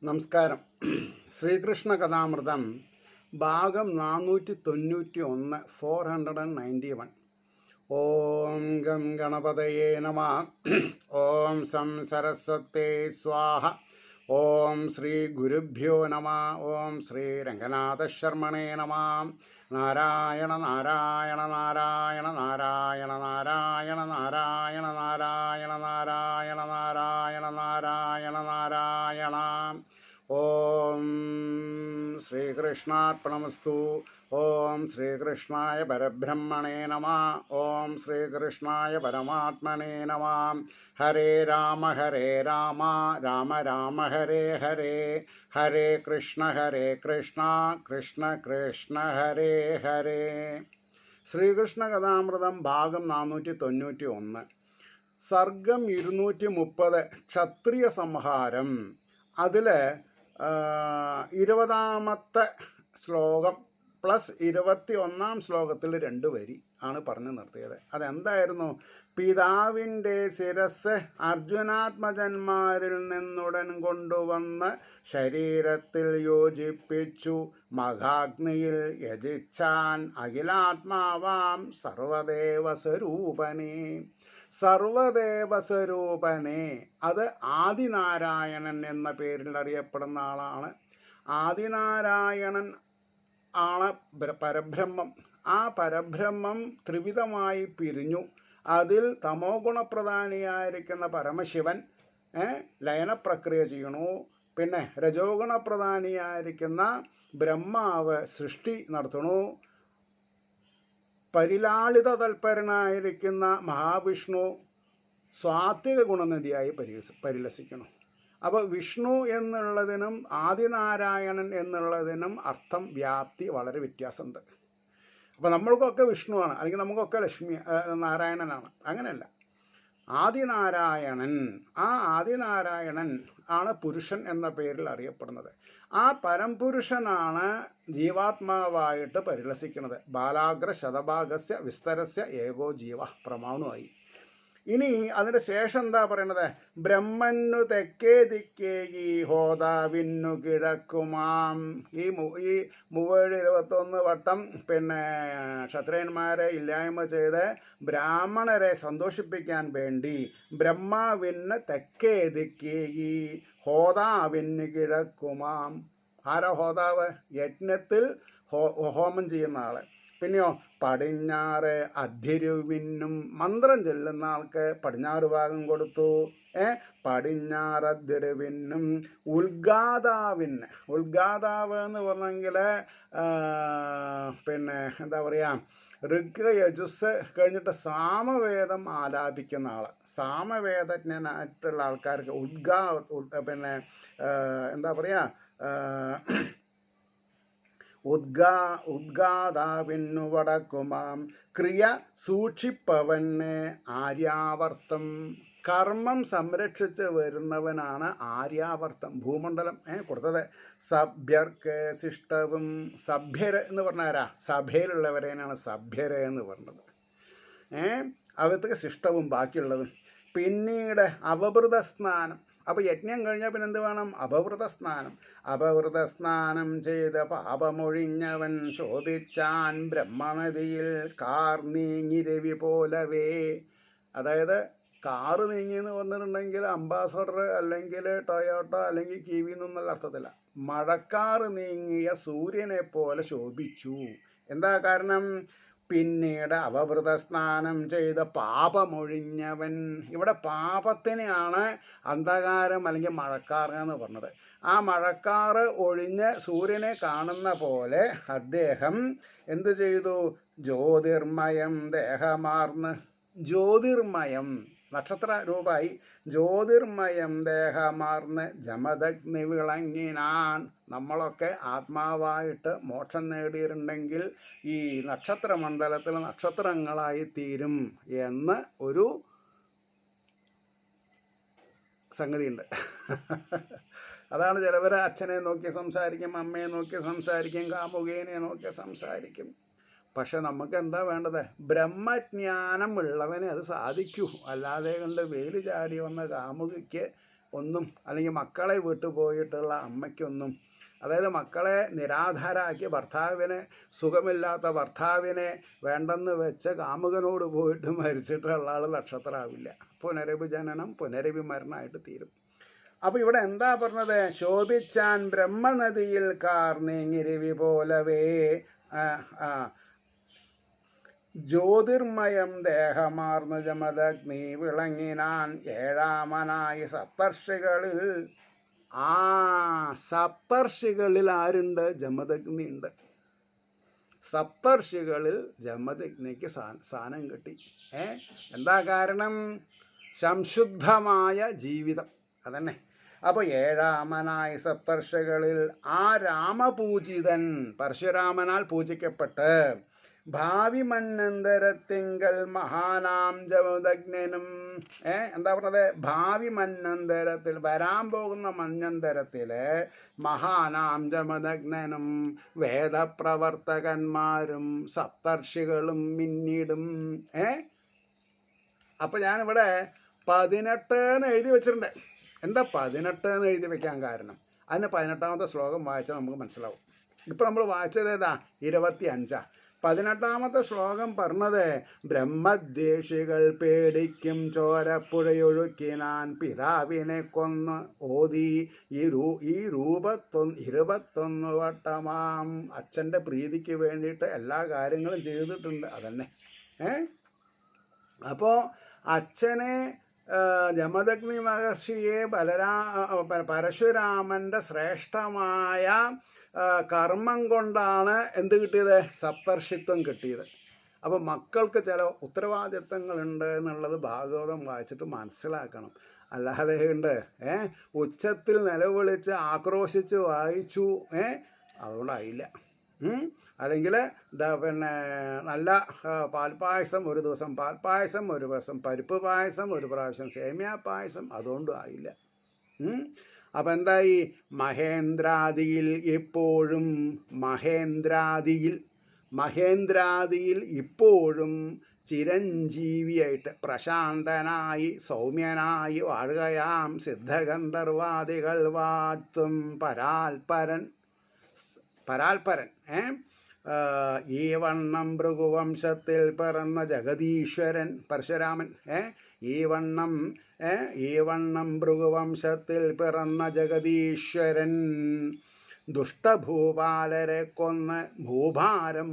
നമസ്കാരം. ശ്രീകൃഷ്ണ കഥാമൃതം ഭാഗം 491 491. ഓം ഗം ഗണപതയേ നമഃ. ഓം സം സരസ്വതേ സ്വാഹ. ഓം ശ്രീ ഗുരുഭ്യോ നമഃ. ഓം ശ്രീ രംഗനാഥശർമ്മണേ നമഃ. നാരായണ നാരായണ നാരായണ നാരായണ നാരായണ നാരായണ നാരായണ നാരായണ നാരായണ നാരായണ നാരായണ. ഓം ശ്രീകൃഷ്ണാർപ്പണമസ്തു. ഓം ശ്രീകൃഷ്ണായ പരബ്രഹ്മണേ നമഃ. ഓം ശ്രീകൃഷ്ണായ പരമാത്മനേ നമഃ. ഹരേ രാമ രാമ രാമ ഹരേ ഹരേ, ഹരേ കൃഷ്ണ കൃഷ്ണ കൃഷ്ണ ഹരേ ഹരേ. ശ്രീകൃഷ്ണ കഥാമൃതം ഭാഗം 491, സർഗം 230, ക്ഷത്രിയ സംഹാരം. അതിൽ 20ാമത്തെ ശ്ലോകം പ്ലസ് 21ാം ശ്ലോകത്തിൽ 2 വരി ആണ് പറഞ്ഞു നിർത്തിയത്. അതെന്തായിരുന്നു? പിതാവിൻ്റെ ശിരസ് അർജുനാത്മജന്മാരിൽ നിന്നുടൻ കൊണ്ടുവന്ന് ശരീരത്തിൽ യോജിപ്പിച്ചു മഹാഗ്നിയിൽ യജിച്ചാൻ അഖിലാത്മാവാം സർവദേവസ്വരൂപനേ. സർവദേവസ്വരൂപനെ, അത് ആദിനാരായണൻ എന്ന പേരിൽ അറിയപ്പെടുന്ന ആളാണ്. ആദിനാരായണൻ ആണ് പരബ്രഹ്മം. ആ പരബ്രഹ്മം ത്രിവിധമായി പിരിഞ്ഞു. അതിൽ തമോ ഗുണപ്രധാനിയായിരിക്കുന്ന പരമശിവൻ ലയനപ്രക്രിയ ചെയ്യണു. പിന്നെ രജോ ഗുണപ്രധാനിയായിരിക്കുന്ന ബ്രഹ്മാവ് സൃഷ്ടി നടത്തണു. പരിലാളിത തൽപരനായിരിക്കുന്ന മഹാവിഷ്ണു സ്വാത്വിക ഗുണനിധിയായി പരിലസിക്കണം. അപ്പോൾ വിഷ്ണു എന്നുള്ളതിനും ആദിനാരായണൻ എന്നുള്ളതിനും അർത്ഥം, വ്യാപ്തി വളരെ വ്യത്യാസമുണ്ട്. അപ്പോൾ നമ്മൾക്കൊക്കെ വിഷ്ണുവാണ്, അല്ലെങ്കിൽ നമുക്കൊക്കെ നാരായണനാണ്. അങ്ങനെയല്ല. ആദിനാരായണൻ, ആ ആദിനാരായണൻ ആണ് പുരുഷൻ എന്ന പേരിൽ അറിയപ്പെടുന്നത്. ആ പരംപുരുഷനാണ് ജീവാത്മാവായിട്ട് പരിലസിക്കുന്നത്. ബാലാഗ്ര ശതഭാഗസ്യ വിസ്തരസ്യ ഏകോ ജീവ പ്രമാണുമായി. ഇനി അതിൻ്റെ ശേഷം എന്താ പറയണത്? ബ്രഹ്മന്നു തെക്കേ ദിക്കേ ഈ ഹോതാവിന്നു കിഴക്കുമാം. ഈ 21 വട്ടം പിന്നെ ക്ഷത്രിയന്മാരെ ഇല്ലായ്മ ചെയ്ത് ബ്രാഹ്മണരെ സന്തോഷിപ്പിക്കാൻ വേണ്ടി ബ്രഹ്മാവിന് തെക്കേ ദിക്കേ ഈ ഹോതാവിന് കിഴക്കുമാം. ആരാ ഹോതാവ്? യജ്ഞത്തിൽ ഹോമം ചെയ്യുന്ന ആള്. പിന്നെയോ പടിഞ്ഞാറ് അധ്യരുവിനും, മന്ത്രം ചൊല്ലുന്ന ആൾക്ക് പടിഞ്ഞാറ് ഭാഗം കൊടുത്തു. പടിഞ്ഞാറ് അധ്യരുവിനും ഉദ്ഗാതാവിന്. ഉദ്ഗാതാവ് എന്ന് പറഞ്ഞെങ്കിൽ പിന്നെ എന്താ പറയുക, ഋഗ് യജുസ് കഴിഞ്ഞിട്ട് സാമവേദം ആലാപിക്കുന്ന ആൾ. സാമവേദജ്ഞനായിട്ടുള്ള ആൾക്കാർക്ക് പിന്നെ എന്താ പറയുക, ഉദ്ഗാതാവിന്നു വടക്കുമാം. ക്രിയ സൂക്ഷിപ്പവന് ആര്യാവർത്തം. കർമ്മം സംരക്ഷിച്ച് വരുന്നവനാണ് ആര്യാവർത്തം, ഭൂമണ്ഡലം കൊടുത്തത്. സഭ്യർക്ക് ശിഷ്ടവും. സഭ്യര് എന്ന് പറഞ്ഞാരാ? സഭയിലുള്ളവരേനാണ് സഭ്യര് എന്ന് പറഞ്ഞത്. അവർക്ക് ശിഷ്ടവും ബാക്കിയുള്ളതും. പിന്നീട് അവഭൃത സ്നാനം. അപ്പോൾ യജ്ഞം കഴിഞ്ഞാൽ പിന്നെ എന്ത് വേണം? അപവൃത സ്നാനം. അപവൃത സ്നാനം ചെയ്ത് പാപമൊഴിഞ്ഞവൻ ശോഭിച്ചാൻ ബ്രഹ്മനദിയിൽ കാർ നീങ്ങി രവി പോലവേ. അതായത് കാറ് നീങ്ങി എന്ന് പറഞ്ഞിട്ടുണ്ടെങ്കിൽ അംബാസഡർ അല്ലെങ്കിൽ ടൊയോട്ട അല്ലെങ്കിൽ കിവി എന്നുള്ള അർത്ഥത്തില്ല. മഴക്കാറ് നീങ്ങിയ സൂര്യനെ പോലെ ശോഭിച്ചു. എന്താ കാരണം? പിന്നീട് അവഭൃത സ്നാനം ചെയ്ത് പാപമൊഴിഞ്ഞവൻ. ഇവിടെ പാപത്തിനെയാണ് അന്ധകാരം അല്ലെങ്കിൽ മഴക്കാറ് എന്ന് പറഞ്ഞത്. ആ മഴക്കാറ് ഒഴിഞ്ഞ് സൂര്യനെ കാണുന്ന പോലെ അദ്ദേഹം എന്തു ചെയ്തു? ജ്യോതിർമയം ദേഹമാർന്ന്. ജ്യോതിർമയം നക്ഷത്ര രൂപമായി ജ്യോതിർമയം ദേഹമാർന്ന് ജമദഗ്നി വിളങ്ങിനാൻ. നമ്മളൊക്കെ ആത്മാവായിട്ട് മോക്ഷം നേടിയിട്ടുണ്ടെങ്കിൽ ഈ നക്ഷത്രമണ്ഡലത്തിൽ നക്ഷത്രങ്ങളായി തീരും എന്ന് ഒരു സംഗതിയുണ്ട്. അതാണ് ചിലവർ അച്ഛനെ നോക്കി സംസാരിക്കും, അമ്മയെ നോക്കി സംസാരിക്കും, കാമുകേനെ നോക്കി സംസാരിക്കും. പക്ഷെ നമുക്ക് എന്താ വേണ്ടത്? ബ്രഹ്മജ്ഞാനം ഉള്ളവനെ അത് സാധിക്കൂ. അല്ലാതെ കൊണ്ട് വേലി ചാടി വന്ന കാമുകിക്ക് ഒന്നും, അല്ലെങ്കിൽ മക്കളെ വിട്ടുപോയിട്ടുള്ള അമ്മയ്ക്കൊന്നും, അതായത് മക്കളെ നിരാധാരാക്കി ഭർത്താവിനെ, സുഖമില്ലാത്ത ഭർത്താവിനെ വേണ്ടെന്ന് വെച്ച് കാമുകനോട് പോയിട്ട് മരിച്ചിട്ടുള്ള ആൾ നക്ഷത്രമാവില്ല. പുനരഭിജനനം പുനരഭിമരണമായിട്ട് തീരും. അപ്പോൾ ഇവിടെ എന്താ പറഞ്ഞത്? ശോഭിച്ചാൻ ബ്രഹ്മനദിയിൽ കാർന്നീങ്ങിരിവി പോലവേ ജ്യോതിർമയം ദേഹമാർന്ന ജമദഗ്നി വിളങ്ങിനാൻ ഏഴാമനായി സപ്തർഷികളിൽ. സപ്തർഷികളിൽ ആരുണ്ട്? ജമദഗ്നി ഉണ്ട്. സപ്തർഷികളിൽ ജമദഗ്നിക്ക് സ്ഥാനം കിട്ടി. എന്താ കാരണം? സംശുദ്ധമായ ജീവിതം. അതന്നെ. അപ്പോൾ ഏഴാമനായ സപ്തർഷികളിൽ ആ രാമപൂജിതൻ, പരശുരാമനാൽ പൂജിക്കപ്പെട്ട് ഭാവി മന്നന്തരത്തിങ്കൽ മഹാനാം ജമദഗ്നും, എന്താ പറഞ്ഞത്? ഭാവി മന്നന്തരത്തിൽ, വരാൻ പോകുന്ന മന്യന്തരത്തില് മഹാനാം ജമദഗ്നും വേദപ്രവർത്തകന്മാരും സപ്തർഷികളും മിന്നിടും. അപ്പം ഞാനിവിടെ 18 എന്ന് എഴുതി വെച്ചിട്ടുണ്ട്. എന്താ 18 എന്ന് എഴുതി വെക്കാൻ കാരണം? അതിന് 18ാമത്തെ ശ്ലോകം വായിച്ചാൽ നമുക്ക് മനസ്സിലാവും. ഇപ്പം നമ്മൾ വായിച്ചത് ഏതാ? 25. 18ാമത്തെ ശ്ലോകം പറഞ്ഞത് ബ്രഹ്മദ്വേഷികൾ പേടിക്കും ചോരപ്പുഴയൊഴുക്കിനാൻ പിതാവിനെ കൊന്ന് ഓതി ഈ 21 വട്ടമാം അച്ഛൻ്റെ പ്രീതിക്ക് വേണ്ടിയിട്ട് എല്ലാ കാര്യങ്ങളും ചെയ്തിട്ടുണ്ട്. അതന്നെ. അപ്പോൾ അച്ഛനെ, ജമദഗ്നി മഹർഷിയെ പരശുരാമൻ്റെ ശ്രേഷ്ഠമായ കർമ്മം കൊണ്ടാണ് എന്ത് കിട്ടിയത്? സപ്തർഷിത്വം കിട്ടിയത്. അപ്പോൾ മക്കൾക്ക് ചില ഉത്തരവാദിത്തങ്ങളുണ്ട് എന്നുള്ളത് ഭാഗവതം വായിച്ചിട്ട് മനസ്സിലാക്കണം. അല്ലാതെ ഉണ്ട് ഉച്ചത്തിൽ നിലവിളിച്ച് ആക്രോശിച്ച് വായിച്ചു, അതുകൊണ്ടായില്ല. അല്ലെങ്കിൽ പിന്നെ നല്ല പാൽപ്പായസം ഒരു ദിവസം, പാൽപ്പായസം ഒരു ദിവസം, പരിപ്പ് പായസം ഒരു പ്രാവശ്യം, സേമിയ പായസം, അതുകൊണ്ടും ആയില്ല. അപ്പം എന്തായി? മഹേന്ദ്രാദിയിൽ ഇപ്പോഴും, മഹേന്ദ്രാദിയിൽ ഇപ്പോഴും ചിരഞ്ജീവിയായിട്ട് പ്രശാന്തനായി സൗമ്യനായി വാഴുകയാം സിദ്ധഗന്ധർവാദികൾ വാഴ്ത്തും പരാൽപരൻ. ഈ വണ്ണം ഭൃഗുവംശത്തിൽ പിറന്ന ജഗദീശ്വരൻ പരശുരാമൻ. ഈ വണ്ണം ഭൃഗുവംശത്തിൽ പിറന്ന ജഗദീശ്വരൻ ദുഷ്ടഭൂപാലരെ കൊന്ന് ഭൂഭാരം